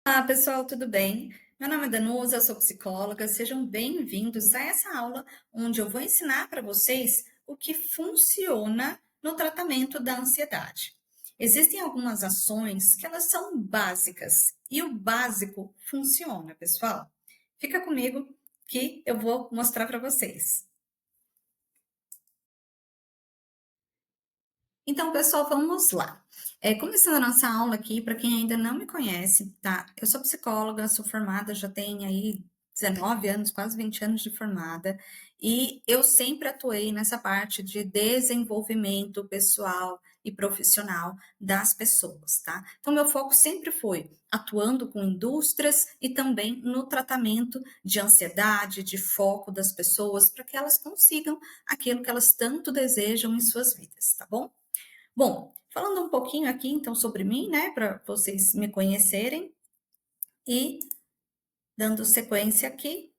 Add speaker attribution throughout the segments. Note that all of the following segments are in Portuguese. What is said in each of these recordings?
Speaker 1: Olá, pessoal, tudo bem? Meu nome é Danusa, eu sou psicóloga. Sejam bem-vindos a essa aula onde eu vou ensinar para vocês o que funciona no tratamento da ansiedade. Existem algumas ações que elas são básicas e o básico funciona, pessoal. Fica comigo que eu vou mostrar para vocês. Então, pessoal, vamos lá. Começando a nossa aula aqui, para quem ainda não me conhece, tá? Eu sou psicóloga, sou formada, já tenho aí 19 anos, quase 20 anos de formada, e eu sempre atuei nessa parte de desenvolvimento pessoal e profissional das pessoas, tá? Então, meu foco sempre foi atuando com indústrias e também no tratamento de ansiedade, de foco das pessoas, para que elas consigam aquilo que elas tanto desejam em suas vidas, tá bom? Bom, falando um pouquinho aqui então sobre mim, né, para vocês me conhecerem e dando sequência aqui.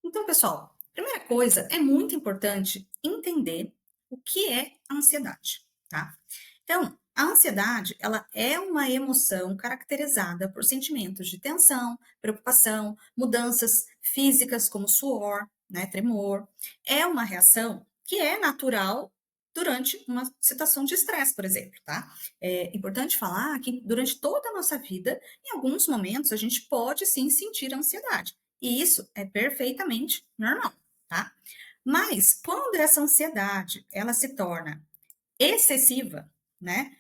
Speaker 1: Então, pessoal, primeira coisa, é muito importante entender o que é a ansiedade, tá? Então, a ansiedade, ela é uma emoção caracterizada por sentimentos de tensão, preocupação, mudanças físicas como suor, né, tremor. É uma reação que é natural durante uma situação de estresse, por exemplo, tá? É importante falar que durante toda a nossa vida, em alguns momentos, a gente pode sim sentir ansiedade. E isso é perfeitamente normal, tá? Mas quando essa ansiedade ela se torna excessiva, né,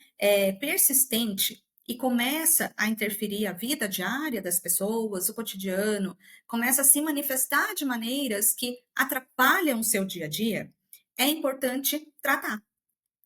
Speaker 1: persistente e começa a interferir a vida diária das pessoas, o cotidiano, começa a se manifestar de maneiras que atrapalham o seu dia a dia, é importante tratar,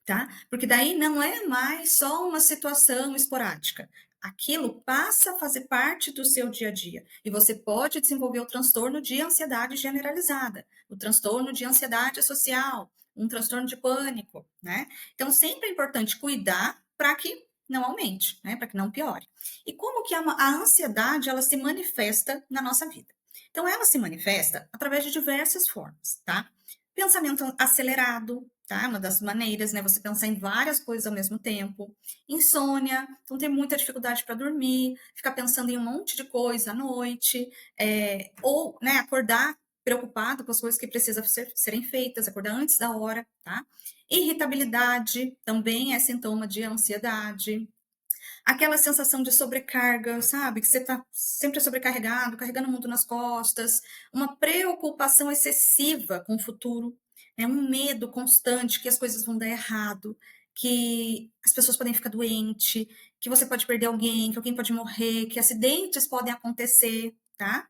Speaker 1: tá? Porque daí não é mais só uma situação esporádica. Aquilo passa a fazer parte do seu dia a dia. E você pode desenvolver o transtorno de ansiedade generalizada, o transtorno de ansiedade social, um transtorno de pânico, né? Então, sempre é importante cuidar para que não aumente, né? Para que não piore. E como que a ansiedade ela se manifesta na nossa vida? Então, ela se manifesta através de diversas formas, tá? Pensamento acelerado, tá? Uma das maneiras, né? Você pensar em várias coisas ao mesmo tempo. Insônia, então tem muita dificuldade para dormir, ficar pensando em um monte de coisa à noite, ou, né, acordar preocupado com as coisas que precisam serem feitas, acordar antes da hora, tá? Irritabilidade também é sintoma de ansiedade. Aquela sensação de sobrecarga, sabe? Que você está sempre sobrecarregado, carregando muito nas costas, uma preocupação excessiva com o futuro, né? Um medo constante que as coisas vão dar errado, que as pessoas podem ficar doentes, que você pode perder alguém, que alguém pode morrer, que acidentes podem acontecer, tá?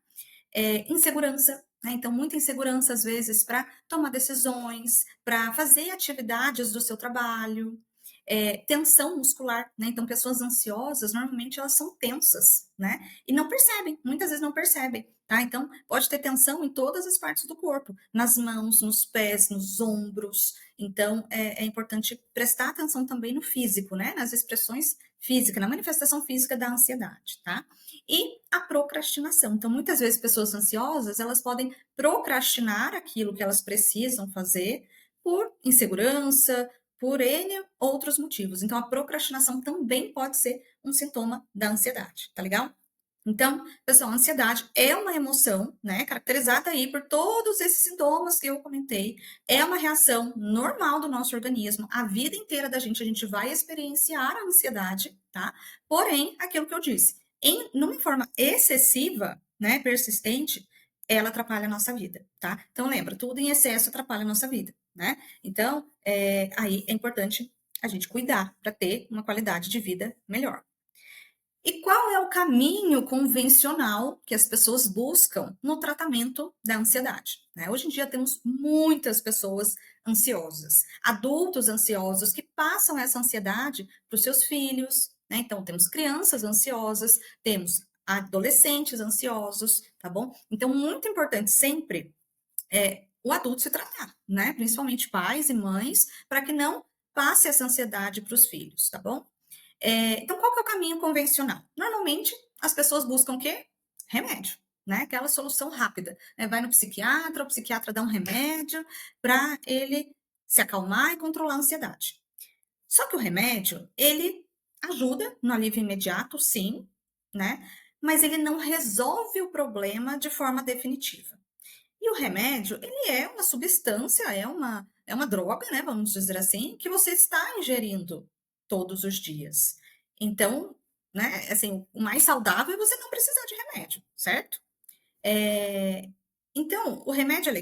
Speaker 1: Insegurança, né? Então, muita insegurança, às vezes, para tomar decisões, para fazer atividades do seu trabalho, tensão muscular, né? Então, pessoas ansiosas, normalmente, elas são tensas, né? E não percebem, muitas vezes não percebem, tá? Então, pode ter tensão em todas as partes do corpo, nas mãos, nos pés, nos ombros. Então, é importante prestar atenção também no físico, né? Nas expressões físicas, na manifestação física da ansiedade, tá? E a procrastinação. Então, muitas vezes, pessoas ansiosas, elas podem procrastinar aquilo que elas precisam fazer por insegurança, por N outros motivos. Então, a procrastinação também pode ser um sintoma da ansiedade, tá legal? Então, pessoal, a ansiedade é uma emoção, né, caracterizada aí por todos esses sintomas que eu comentei. É uma reação normal do nosso organismo. A vida inteira da gente, a gente vai experienciar a ansiedade, tá? Porém, aquilo que eu disse, numa forma excessiva, né, persistente, ela atrapalha a nossa vida, tá? Então, lembra, tudo em excesso atrapalha a nossa vida, né? Então, aí é importante a gente cuidar para ter uma qualidade de vida melhor. E qual é o caminho convencional que as pessoas buscam no tratamento da ansiedade? Né? Hoje em dia temos muitas pessoas ansiosas, adultos ansiosos que passam essa ansiedade para os seus filhos. Né? Então, temos crianças ansiosas, temos adolescentes ansiosos, tá bom? Então, muito importante sempre o adulto se tratar, né? Principalmente pais e mães, para que não passe essa ansiedade para os filhos, tá bom? Então, qual que é o caminho convencional? Normalmente, as pessoas buscam o quê? Remédio, né? Aquela solução rápida. Né? Vai no psiquiatra, o psiquiatra dá um remédio para ele se acalmar e controlar a ansiedade. Só que o remédio, ele ajuda no alívio imediato, sim, né? Mas ele não resolve o problema de forma definitiva. E o remédio, ele é uma substância, é uma droga, né? Vamos dizer assim, que você está ingerindo todos os dias. Então, né? Assim, o mais saudável é você não precisar de remédio, certo? É, então, o remédio é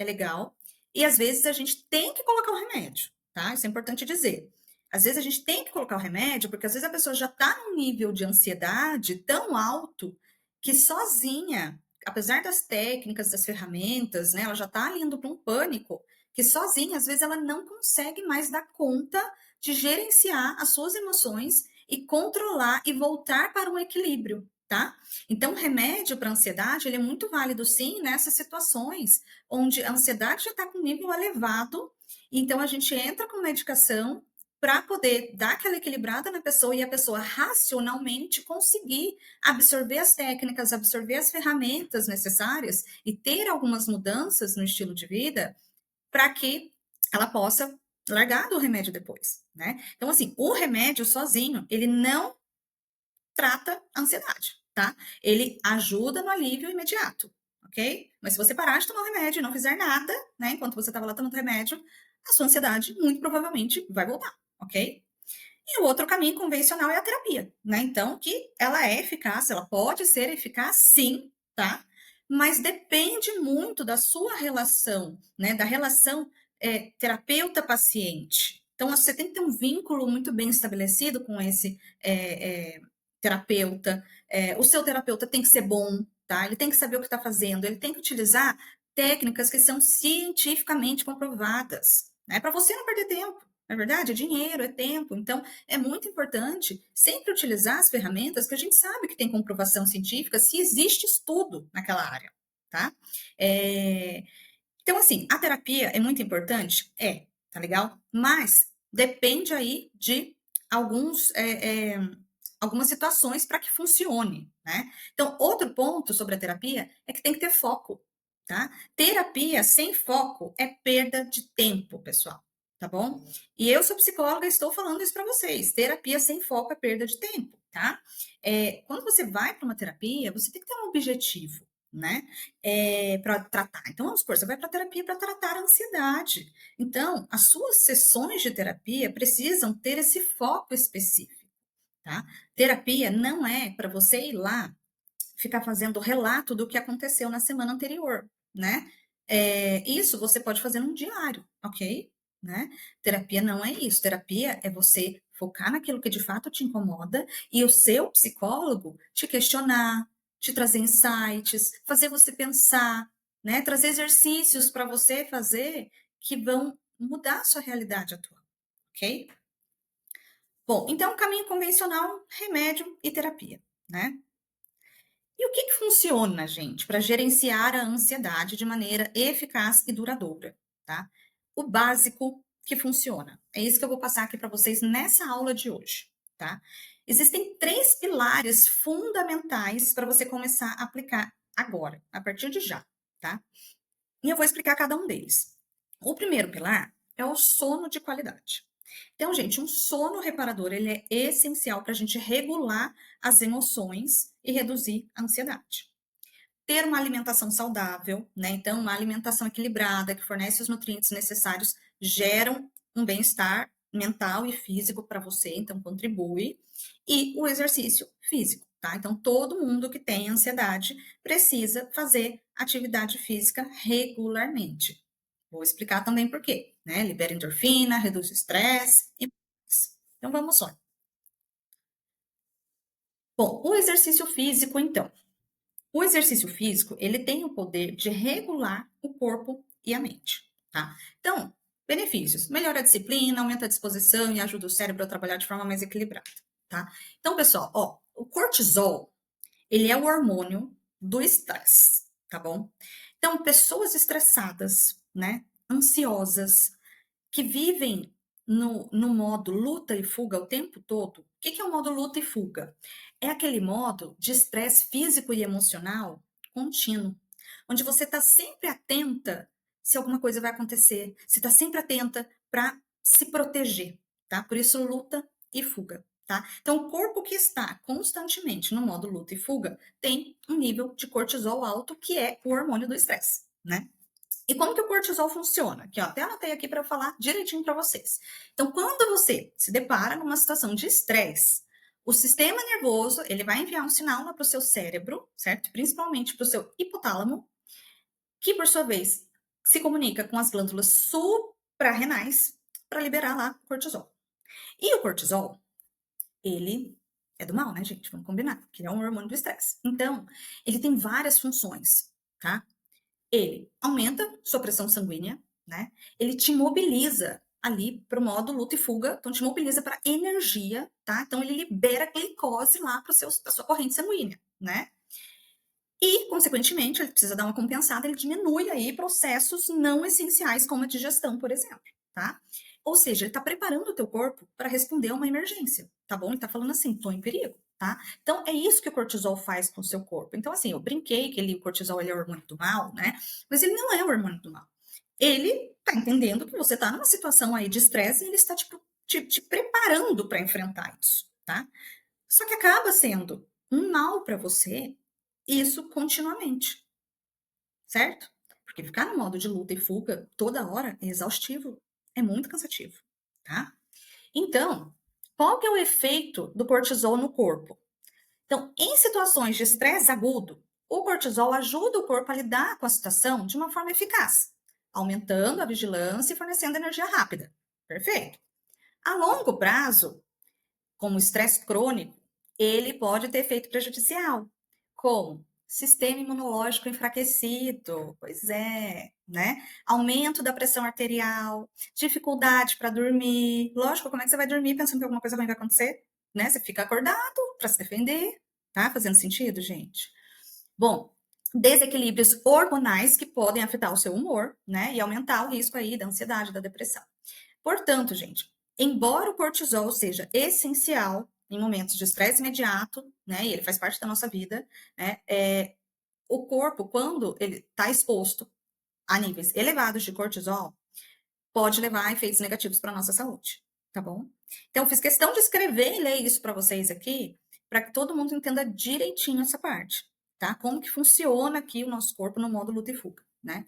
Speaker 1: legal, e às vezes a gente tem que colocar o remédio, tá? Isso é importante dizer. Às vezes a gente tem que colocar o remédio, porque às vezes a pessoa já está num nível de ansiedade tão alto que sozinha, apesar das técnicas, das ferramentas, né, ela já está indo para um pânico, que sozinha, às vezes, ela não consegue mais dar conta de gerenciar as suas emoções e controlar e voltar para um equilíbrio, tá? Então, o remédio para ansiedade, ele é muito válido, sim, nessas situações onde a ansiedade já está com nível elevado, então a gente entra com medicação para poder dar aquela equilibrada na pessoa e a pessoa racionalmente conseguir absorver as técnicas, absorver as ferramentas necessárias e ter algumas mudanças no estilo de vida para que ela possa largar do remédio depois, né? Então, assim, o remédio sozinho, ele não trata a ansiedade, tá? Ele ajuda no alívio imediato, ok? Mas se você parar de tomar o remédio e não fizer nada, né, enquanto você estava lá tomando remédio, a sua ansiedade muito provavelmente vai voltar, ok? E o outro caminho convencional é a terapia, né? Então, que ela é eficaz, ela pode ser eficaz sim, tá? Mas depende muito da sua relação, né? Da relação terapeuta-paciente. Então, você tem que ter um vínculo muito bem estabelecido com esse terapeuta. O seu terapeuta tem que ser bom, tá? Ele tem que saber o que está fazendo, ele tem que utilizar técnicas que são cientificamente comprovadas, né? Para você não perder tempo. Na verdade, é dinheiro, é tempo. Então, é muito importante sempre utilizar as ferramentas que a gente sabe que tem comprovação científica, se existe estudo naquela área, tá? Então, assim, a terapia é muito importante? Tá legal? Mas depende aí de alguns, algumas situações para que funcione, né? Então, outro ponto sobre a terapia é que tem que ter foco, tá? Terapia sem foco é perda de tempo, pessoal, tá bom? E eu sou psicóloga e estou falando isso para vocês. Terapia sem foco é perda de tempo, tá? Quando você vai para uma terapia, você tem que ter um objetivo, né? Para tratar. Então, vamos supor, você vai para terapia para tratar a ansiedade. Então, as suas sessões de terapia precisam ter esse foco específico, tá? Terapia não é para você ir lá ficar fazendo relato do que aconteceu na semana anterior, né? Isso você pode fazer num diário, ok? Né? Terapia não é isso. Terapia é você focar naquilo que de fato te incomoda e o seu psicólogo te questionar, te trazer insights, fazer você pensar, né? Trazer exercícios para você fazer que vão mudar a sua realidade atual, ok? Bom, então, caminho convencional, remédio e terapia, né? E o que funciona, gente, para gerenciar a ansiedade de maneira eficaz e duradoura, tá? O básico que funciona. É isso que eu vou passar aqui para vocês nessa aula de hoje, tá? Existem 3 pilares fundamentais para você começar a aplicar agora, a partir de já, tá? E eu vou explicar cada um deles. O primeiro pilar é o sono de qualidade. Então, gente, um sono reparador, ele é essencial para a gente regular as emoções e reduzir a ansiedade. Ter uma alimentação saudável, né? Então, uma alimentação equilibrada que fornece os nutrientes necessários geram um bem-estar mental e físico para você, então contribui. E o exercício físico, tá? Então, todo mundo que tem ansiedade precisa fazer atividade física regularmente. Vou explicar também por quê, né? Libera endorfina, reduz o estresse e mais. Então, vamos lá. Bom, o exercício físico, então. O exercício físico, ele tem o poder de regular o corpo e a mente, tá? Então, benefícios: melhora a disciplina, aumenta a disposição e ajuda o cérebro a trabalhar de forma mais equilibrada, tá? Então, pessoal, ó, o cortisol, ele é o hormônio do estresse, tá bom? Então, pessoas estressadas, né, ansiosas, que vivem no modo luta e fuga o tempo todo. O que é o modo luta e fuga? É aquele modo de estresse físico e emocional contínuo, onde você está sempre atenta se alguma coisa vai acontecer, você está sempre atenta para se proteger, tá? Por isso, luta e fuga. tá? Então, o corpo que está constantemente no modo luta e fuga tem um nível de cortisol alto, que é o hormônio do estresse, né? E como que o cortisol funciona? Aqui, ó, até anotei aqui para falar direitinho para vocês. Então, quando você se depara numa situação de estresse, o sistema nervoso, ele vai enviar um sinal lá para o seu cérebro, certo? Principalmente para o seu hipotálamo, que por sua vez se comunica com as glândulas suprarrenais para liberar lá cortisol. E o cortisol, ele é do mal, né, gente? Vamos combinar, que ele é um hormônio do estresse. Então, ele tem várias funções, tá? Ele aumenta sua pressão sanguínea, né? Ele te mobiliza ali para o modo luta e fuga, então te mobiliza para energia, tá? Então ele libera glicose lá para sua corrente sanguínea, né? E, consequentemente, ele precisa dar uma compensada, ele diminui aí processos não essenciais, como a digestão, por exemplo, tá? Ou seja, ele está preparando o teu corpo para responder a uma emergência, tá bom? Ele está falando assim, tô em perigo, tá? Então, é isso que o cortisol faz com o seu corpo. Então, assim, eu brinquei que o cortisol ele é o hormônio do mal, né? Mas ele não é o hormônio do mal. Ele está entendendo que você está numa situação aí de estresse e ele está te preparando para enfrentar isso, tá? Só que acaba sendo um mal para você isso continuamente, certo? Porque ficar no modo de luta e fuga toda hora é exaustivo, é muito cansativo, tá? Então, qual que é o efeito do cortisol no corpo? Então, em situações de estresse agudo, o cortisol ajuda o corpo a lidar com a situação de uma forma eficaz, aumentando a vigilância e fornecendo energia rápida. Perfeito. A longo prazo, como o estresse crônico, ele pode ter efeito prejudicial, como sistema imunológico enfraquecido, pois é, né? Aumento da pressão arterial, dificuldade para dormir. Lógico, como é que você vai dormir pensando que alguma coisa ruim vai acontecer? Né? Você fica acordado para se defender, tá? Fazendo sentido, gente? Bom, desequilíbrios hormonais que podem afetar o seu humor, né? E aumentar o risco aí da ansiedade, da depressão. Portanto, gente, embora o cortisol seja essencial em momentos de estresse imediato, né, e ele faz parte da nossa vida, né, o corpo, quando ele está exposto a níveis elevados de cortisol, pode levar a efeitos negativos para a nossa saúde, tá bom? Então, fiz questão de escrever e ler isso para vocês aqui, para que todo mundo entenda direitinho essa parte, tá? Como que funciona aqui o nosso corpo no modo luta e fuga, né?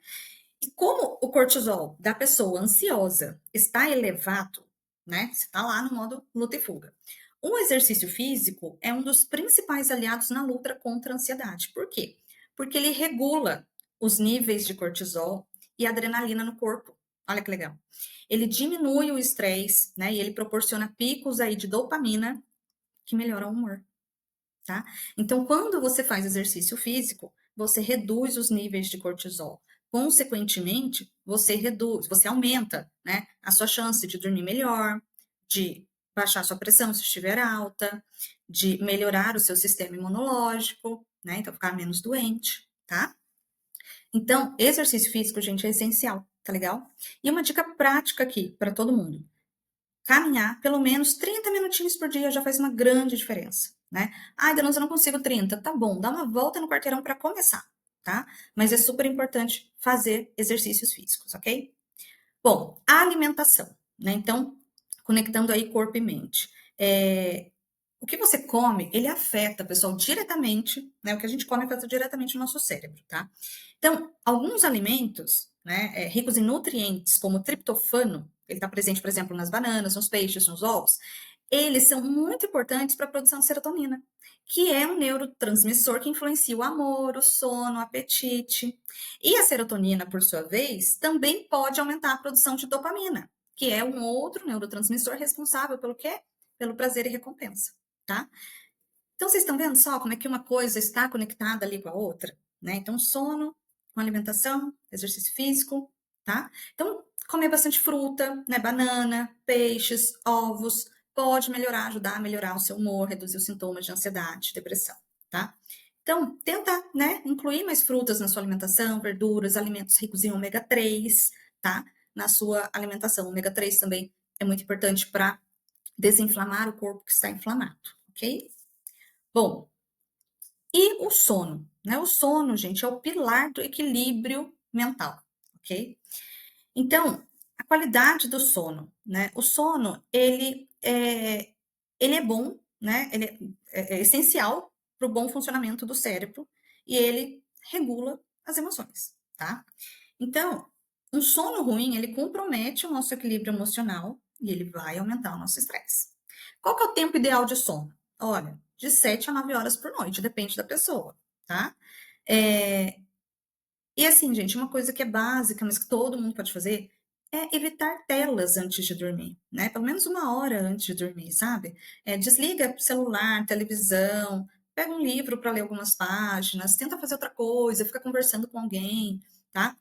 Speaker 1: E como o cortisol da pessoa ansiosa está elevado, né? Você está lá no modo luta e fuga. O exercício físico é um dos principais aliados na luta contra a ansiedade. Por quê? Porque ele regula os níveis de cortisol e adrenalina no corpo. Olha que legal. Ele diminui o estresse, né? E ele proporciona picos aí de dopamina que melhoram o humor, tá? Então, quando você faz exercício físico, você reduz os níveis de cortisol. Consequentemente, você aumenta, né, a sua chance de dormir melhor, de baixar sua pressão se estiver alta, de melhorar o seu sistema imunológico, né, então ficar menos doente, tá? Então, exercício físico, gente, é essencial, tá legal? E uma dica prática aqui para todo mundo. Caminhar pelo menos 30 minutinhos por dia já faz uma grande diferença, né? Ai, Danusa, eu não consigo 30. Tá bom, dá uma volta no quarteirão para começar, tá? Mas é super importante fazer exercícios físicos, ok? Bom, a alimentação, né? Então, conectando aí corpo e mente. O que você come, ele afeta, pessoal, diretamente, né? O que a gente come afeta diretamente o nosso cérebro, tá? Então, alguns alimentos, né, ricos em nutrientes, como o triptofano, ele está presente, por exemplo, nas bananas, nos peixes, nos ovos, eles são muito importantes para a produção de serotonina, que é um neurotransmissor que influencia o amor, o sono, o apetite. E a serotonina, por sua vez, também pode aumentar a produção de dopamina, que é um outro neurotransmissor responsável pelo quê? Pelo prazer e recompensa, tá? Então, vocês estão vendo só como é que uma coisa está conectada ali com a outra, né? Então, sono, com alimentação, exercício físico, tá? Então, comer bastante fruta, né? Banana, peixes, ovos, pode melhorar, ajudar a melhorar o seu humor, reduzir os sintomas de ansiedade, depressão, tá? Então, tenta, né, incluir mais frutas na sua alimentação, verduras, alimentos ricos em ômega 3, tá? Na sua alimentação. O ômega 3 também é muito importante para desinflamar o corpo que está inflamado, ok? Bom, e o sono, né? O sono, gente, é o pilar do equilíbrio mental, ok? Então, a qualidade do sono, né? O sono, ele é bom, né? Ele é essencial para o bom funcionamento do cérebro e ele regula as emoções, tá? Então, um sono ruim, ele compromete o nosso equilíbrio emocional e ele vai aumentar o nosso estresse. Qual que é o tempo ideal de sono? Olha, de 7 a 9 horas por noite, depende da pessoa, tá? É, e assim, gente, uma coisa que é básica, mas que todo mundo pode fazer, é evitar telas antes de dormir, né? Pelo menos 1 hora antes de dormir, sabe? Desliga celular, televisão, pega um livro para ler algumas páginas, tenta fazer outra coisa, fica conversando com alguém, tá?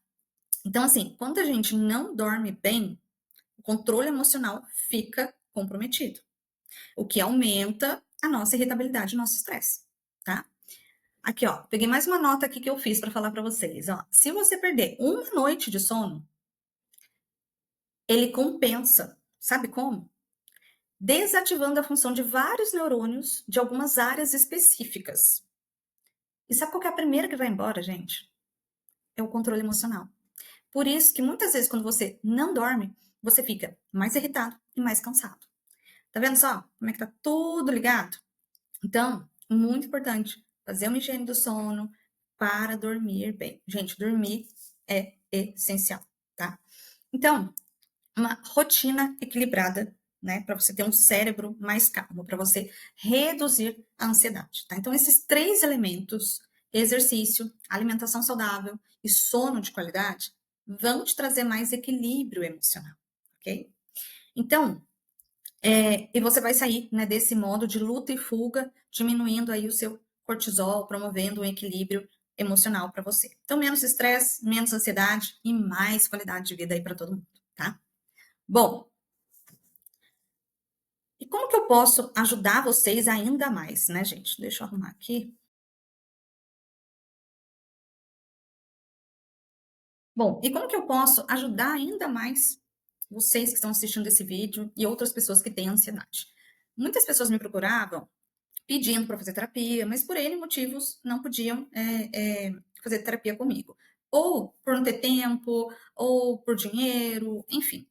Speaker 1: Então, assim, quando a gente não dorme bem, o controle emocional fica comprometido, o que aumenta a nossa irritabilidade, o nosso estresse, tá? Aqui, ó, peguei mais uma nota aqui que eu fiz para falar para vocês, ó. Se você perder 1 noite de sono, ele compensa. Sabe como? Desativando a função de vários neurônios de algumas áreas específicas. E sabe qual que é a primeira que vai embora, gente? É o controle emocional. Por isso que muitas vezes quando você não dorme, você fica mais irritado e mais cansado. Tá vendo só como é que tá tudo ligado? Então, muito importante, fazer uma higiene do sono para dormir bem. Gente, dormir é essencial, tá? Então, uma rotina equilibrada, né, para você ter um cérebro mais calmo, para você reduzir a ansiedade, tá? Então, esses 3 elementos, exercício, alimentação saudável e sono de qualidade, vão te trazer mais equilíbrio emocional, ok? Então, e você vai sair, né, desse modo de luta e fuga, diminuindo aí o seu cortisol, promovendo um equilíbrio emocional para você. Então, menos estresse, menos ansiedade e mais qualidade de vida aí para todo mundo, tá? Bom, e como que eu posso ajudar vocês ainda mais, né, gente? Deixa eu arrumar aqui. Bom, e como que eu posso ajudar ainda mais vocês que estão assistindo esse vídeo e outras pessoas que têm ansiedade? Muitas pessoas me procuravam pedindo para fazer terapia, mas por N motivos não podiam fazer terapia comigo. Ou por não ter tempo, ou por dinheiro, enfim.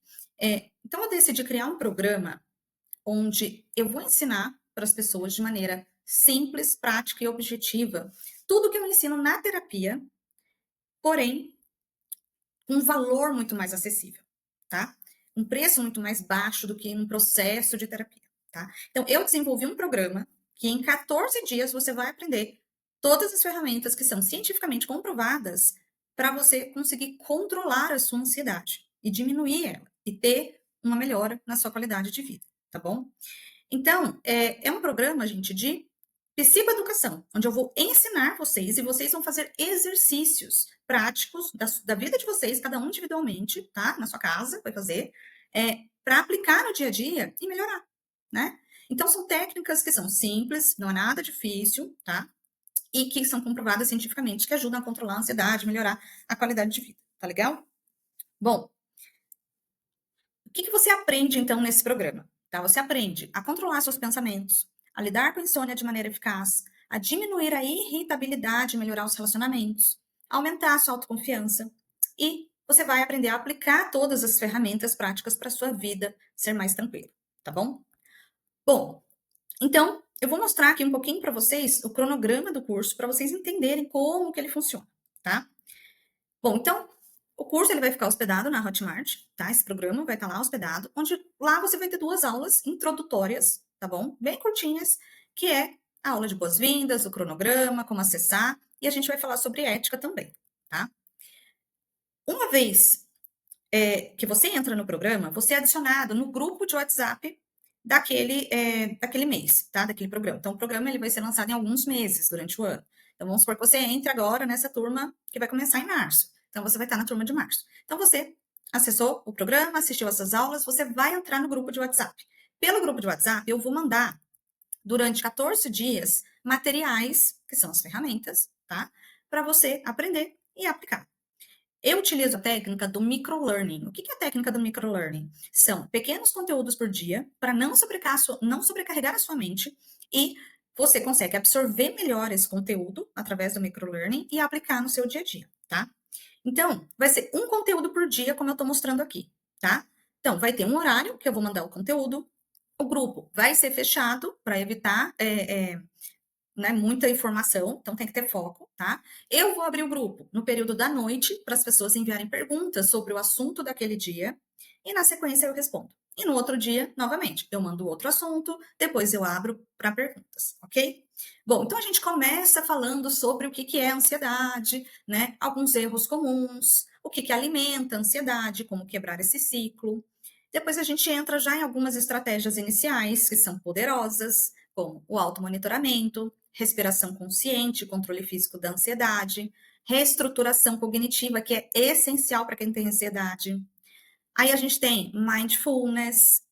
Speaker 1: Então eu decidi criar um programa onde eu vou ensinar para as pessoas de maneira simples, prática e objetiva tudo que eu ensino na terapia, porém com um valor muito mais acessível, tá? Um preço muito mais baixo do que um processo de terapia, tá? Então eu desenvolvi um programa que em 14 dias você vai aprender todas as ferramentas que são cientificamente comprovadas para você conseguir controlar a sua ansiedade e diminuir ela e ter uma melhora na sua qualidade de vida, tá bom? Então, é um programa, gente, de psicoeducação, onde eu vou ensinar vocês e vocês vão fazer exercícios práticos da vida de vocês, cada um individualmente, tá? Na sua casa, vai fazer, para aplicar no dia a dia e melhorar, né? Então, são técnicas que são simples, não é nada difícil, tá? E que são comprovadas cientificamente, que ajudam a controlar a ansiedade, melhorar a qualidade de vida, tá legal? Bom, o que você aprende, então, nesse programa? Tá? Você aprende a controlar seus pensamentos, a lidar com a insônia de maneira eficaz, a diminuir a irritabilidade e melhorar os relacionamentos, a aumentar a sua autoconfiança e você vai aprender a aplicar todas as ferramentas práticas para a sua vida ser mais tranquila, tá bom? Bom, então eu vou mostrar aqui um pouquinho para vocês o cronograma do curso para vocês entenderem como que ele funciona, tá? Bom, então, o curso ele vai ficar hospedado na Hotmart, tá? Esse programa vai estar lá hospedado, onde lá você vai ter 2 aulas introdutórias, tá bom? Bem curtinhas, que é a aula de boas-vindas, o cronograma, como acessar, e a gente vai falar sobre ética também, tá? Uma vez que você entra no programa, você é adicionado no grupo de WhatsApp daquele mês, tá? Daquele programa. Então, o programa ele vai ser lançado em alguns meses durante o ano. Então, vamos supor que você entre agora nessa turma que vai começar em março. Então, você vai estar na turma de março. Então, você acessou o programa, assistiu essas aulas, você vai entrar no grupo de WhatsApp. Pelo grupo de WhatsApp, eu vou mandar, durante 14 dias, materiais, que são as ferramentas, tá? Para você aprender e aplicar. Eu utilizo a técnica do microlearning. O que é a técnica do microlearning? São pequenos conteúdos por dia para não sobrecarregar a sua mente e você consegue absorver melhor esse conteúdo através do microlearning e aplicar no seu dia a dia, tá? Então, vai ser um conteúdo por dia, como eu estou mostrando aqui, tá? Então, vai ter um horário que eu vou mandar o conteúdo, O grupo vai ser fechado para evitar né, muita informação, então tem que ter foco, tá? Eu vou abrir o grupo no período da noite para as pessoas enviarem perguntas sobre o assunto daquele dia e na sequência eu respondo. E no outro dia, novamente, eu mando outro assunto, depois eu abro para perguntas, ok? Bom, então a gente começa falando sobre o que é ansiedade, né? Alguns erros comuns, o que alimenta a ansiedade, como quebrar esse ciclo. Depois a gente entra já em algumas estratégias iniciais que são poderosas, como o automonitoramento, respiração consciente, controle físico da ansiedade, reestruturação cognitiva, que é essencial para quem tem ansiedade. Aí a gente tem mindfulness,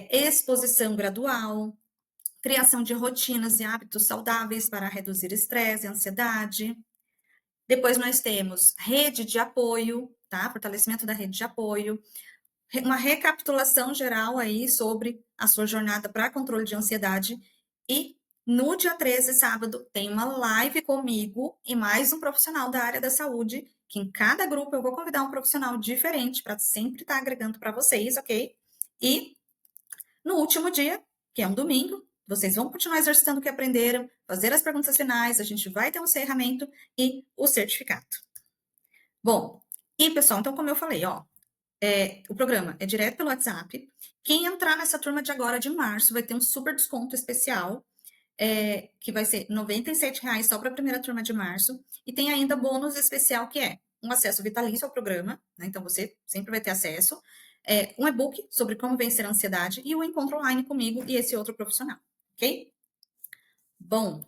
Speaker 1: exposição gradual, criação de rotinas e hábitos saudáveis para reduzir estresse e ansiedade. Depois nós temos rede de apoio, tá? Fortalecimento da rede de apoio, uma recapitulação geral aí sobre a sua jornada para controle de ansiedade. E no dia 13, sábado, tem uma live comigo e mais um profissional da área da saúde, que em cada grupo eu vou convidar um profissional diferente para sempre estar agregando para vocês, ok? E no último dia, que é um domingo, vocês vão continuar exercitando o que aprenderam, fazer as perguntas finais, a gente vai ter um encerramento e o certificado. Bom, e pessoal, então como eu falei, ó, o programa é direto pelo WhatsApp. Quem entrar nessa turma de agora, de março, vai ter um super desconto especial, que vai ser R$ 97,00 só para a primeira turma de março. E tem ainda bônus especial, que é um acesso vitalício ao programa, né? Então você sempre vai ter acesso. Um e-book sobre como vencer a ansiedade e o encontro online comigo e esse outro profissional, ok? Bom,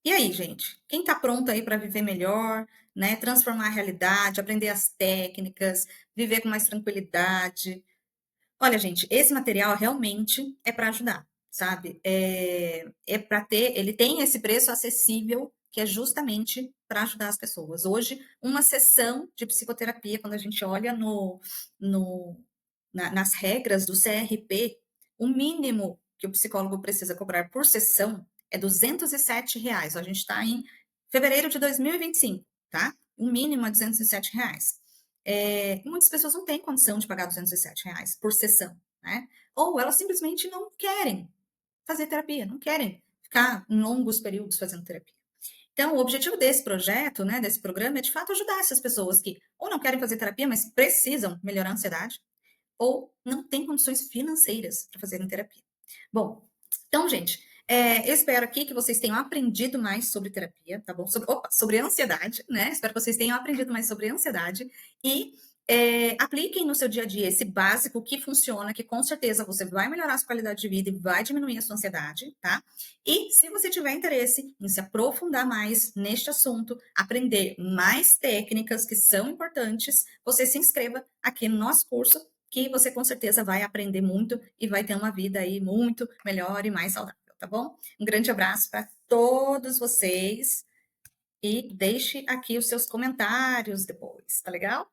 Speaker 1: e aí, gente? Quem está pronto aí para viver melhor, né? Transformar a realidade, aprender as técnicas, viver com mais tranquilidade? Olha, gente, esse material realmente é para ajudar, sabe? Para ter, ele tem esse preço acessível que é justamente para ajudar as pessoas. Hoje, uma sessão de psicoterapia, quando a gente olha nas regras do CRP, o mínimo que o psicólogo precisa cobrar por sessão é R$ 207,00. A gente está em fevereiro de 2025, tá? O mínimo é R$ 207,00. Muitas pessoas não têm condição de pagar R$ 207,00 por sessão, né? Ou elas simplesmente não querem fazer terapia, não querem ficar em longos períodos fazendo terapia. Então, o objetivo desse projeto, né, desse programa, é de fato ajudar essas pessoas que ou não querem fazer terapia, mas precisam melhorar a ansiedade, ou não têm condições financeiras para fazerem terapia. Bom, então, gente, eu espero aqui que vocês tenham aprendido mais sobre terapia, tá bom? Sobre ansiedade, né? Espero que vocês tenham aprendido mais sobre ansiedade e apliquem no seu dia a dia esse básico que funciona, que com certeza você vai melhorar a sua qualidade de vida e vai diminuir a sua ansiedade, tá? E se você tiver interesse em se aprofundar mais neste assunto, aprender mais técnicas que são importantes, você se inscreva aqui no nosso curso, que você com certeza vai aprender muito e vai ter uma vida aí muito melhor e mais saudável, tá bom? Um grande abraço para todos vocês e deixe aqui os seus comentários depois, tá legal?